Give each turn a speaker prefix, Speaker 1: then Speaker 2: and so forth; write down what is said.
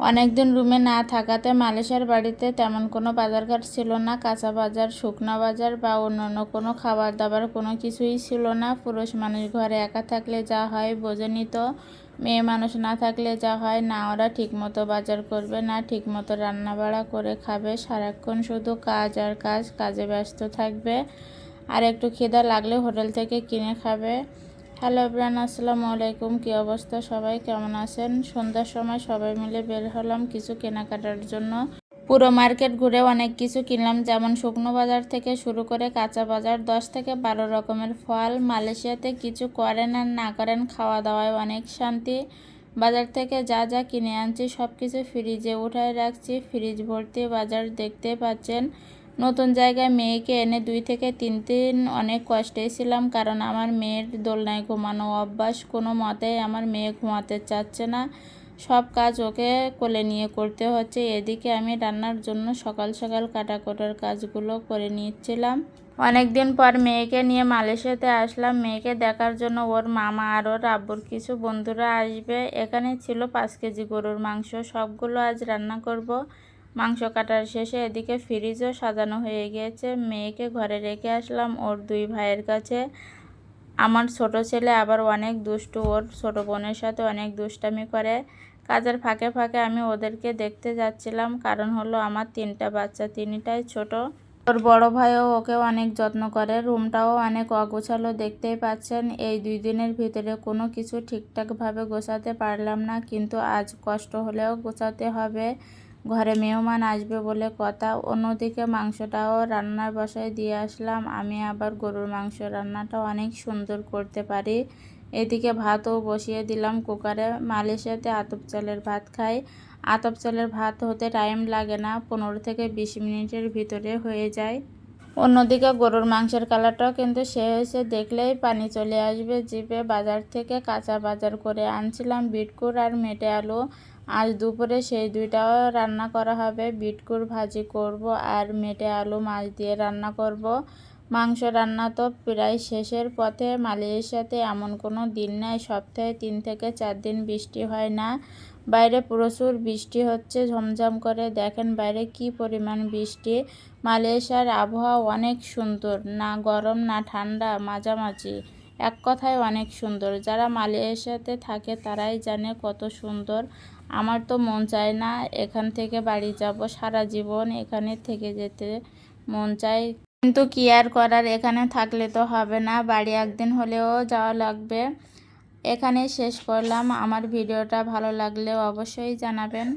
Speaker 1: অনেকদিন রুমে না থাকাতে মালয়েশিয়ার বাড়িতে তেমন কোনো বাজারঘাট ছিল না। কাঁচা বাজার, শুকনা বাজার বা অন্যান্য কোনো খাবার দাবার কোনো কিছুই ছিল না। পুরুষ মানুষ ঘরে একা থাকলে যা হয় বোঝেনি তো, মেয়ে মানুষ না থাকলে যা হয়, না ওরা ঠিকমতো বাজার করবে, না ঠিকমতো রান্না বাড়া করে খাবে। সারাক্ষণ শুধু কাজ আর কাজ, কাজে ব্যস্ত থাকবে। আর একটু খিদা লাগলে হোটেল থেকে কিনে খাবে। হ্যালো এভরিওয়ান, আসসালামু আলাইকুম। কী অবস্থা, সবাই কেমন আছেন? সন্ধ্যার সময় সবাই মিলে বের হলাম কিছু কেনাকাটার জন্য। পুরো মার্কেট ঘুরে অনেক কিছু কিনলাম, যেমন শুকনো বাজার থেকে শুরু করে কাঁচা বাজার, 10 থেকে 12 রকমের ফল। মালয়েশিয়াতে কিছু করেন আর না করেন, খাওয়া দাওয়ায় অনেক শান্তি। বাজার থেকে যা যা কিনে আনছি সব কিছু ফ্রিজে উঠায় রাখছি, ফ্রিজ ভর্তি বাজার দেখতে পাচ্ছেন। নতুন জায়গায় মেয়েকে এনে 2 থেকে 3 দিন অনেক কষ্টেই ছিলাম, কারণ আমার মেয়ের দোলনায় ঘুমানো অভ্যাস। কোনো মতেই আমার মেয়ে ঘুমাতে চাচ্ছে না, সব কাজ ওকে কোলে নিয়ে করতে হচ্ছে। এদিকে আমি রান্নার জন্য সকাল সকাল কাটাকুটার কাজগুলো করে নিচ্ছিলাম। অনেক দিন পর মেয়েকে নিয়ে মালয়েশিয়াতে আসলাম, মেয়েকে দেখার জন্য। ওর মামা আর ওর আব্বুর কিছু বন্ধুরা আসবে। এখানে ছিল 5 কেজি গরুর মাংস, সবগুলো আজ রান্না করব। মাংস কাটার শেষে এদিকে ফ্রিজও সাজানো হয়ে গিয়েছে। মেয়েকে ঘরে রেখে আসলাম ওর 2 ভাইয়ের কাছে। আমার ছোট ছেলে আবার অনেক দুষ্টু, ওর ছোট বোনের সাথে অনেক দুষ্টামি করে। কাজের ফাঁকে ফাঁকে আমি ওদেরকে দেখতে যাচ্ছিলাম, কারণ হলো আমার 3টা বাচ্চা, 3টাই ছোট। ওর বড় ভাইও ওকে অনেক যত্ন করে। রুমটাও অনেক অগোছালো, দেখতেই পাচ্ছেন। এই 2 দিনের ভিতরে কোনো কিছু ঠিকঠাকভাবে গোছাতে পারলাম না, কিন্তু আজ কষ্ট হলেও গোছাতে হবে। ঘরে মেহমান আসবে বলে কথা। অন্যদিকে মাংসটাও রান্নায় বসায় দিয়ে আসলাম। আমি আবার গরুর মাংস রান্নাটা অনেক সুন্দর করতে পারি। এদিকে ভাতও বসিয়ে দিলাম কুকারে। মালয়েশিয়াতে আতপ চালের ভাত খাই। আতপ চালের ভাত হতে টাইম লাগে না, 15 থেকে 20 মিনিটের ভিতরে হয়ে যায়। অন্যদিকে গরুর মাংসের কালারটাও কিন্তু সে হয়েছে, দেখলেই পানি চলে আসবে জিভে। বাজার থেকে কাঁচা বাজার করে আনছিলাম বিটকুট আর মেটে আলু। আজ দুপুরে সেই 2টাও রান্না করা হবে। বিটকুট ভাজি করব আর মেটে আলু মাছ দিয়ে রান্না করব। মাংস রান্না তো প্রায় শেষের পথে। মালয়েশিয়াতে এমন কোনো দিন নাই সপ্তাহে 3 থেকে 4 দিন বৃষ্টি হয় না। বাইরে প্রচুর বৃষ্টি হচ্ছে, ঝমঝম করে। দেখেন বাইরে কি পরিমাণ বৃষ্টি। মালয়েশিয়ার আবহাওয়া অনেক সুন্দর, না গরম না ঠান্ডা, মাঝামাঝি। এক কথায় অনেক সুন্দর। যারা মালয়েশিয়াতে থাকে তারাই জানে কত সুন্দর। আমার তো মন চায় না এখান থেকে বাড়ি যাব, সারা জীবন এখানে থেকে যেতে মন চায়, কিন্তু কি আর করার, এখানে থাকলে তো হবে না, বাড়ি একদিন হলেও যাওয়া লাগবে। এখানেই শেষ করলাম। আমার ভিডিওটা ভালো লাগলেও অবশ্যই জানাবেন।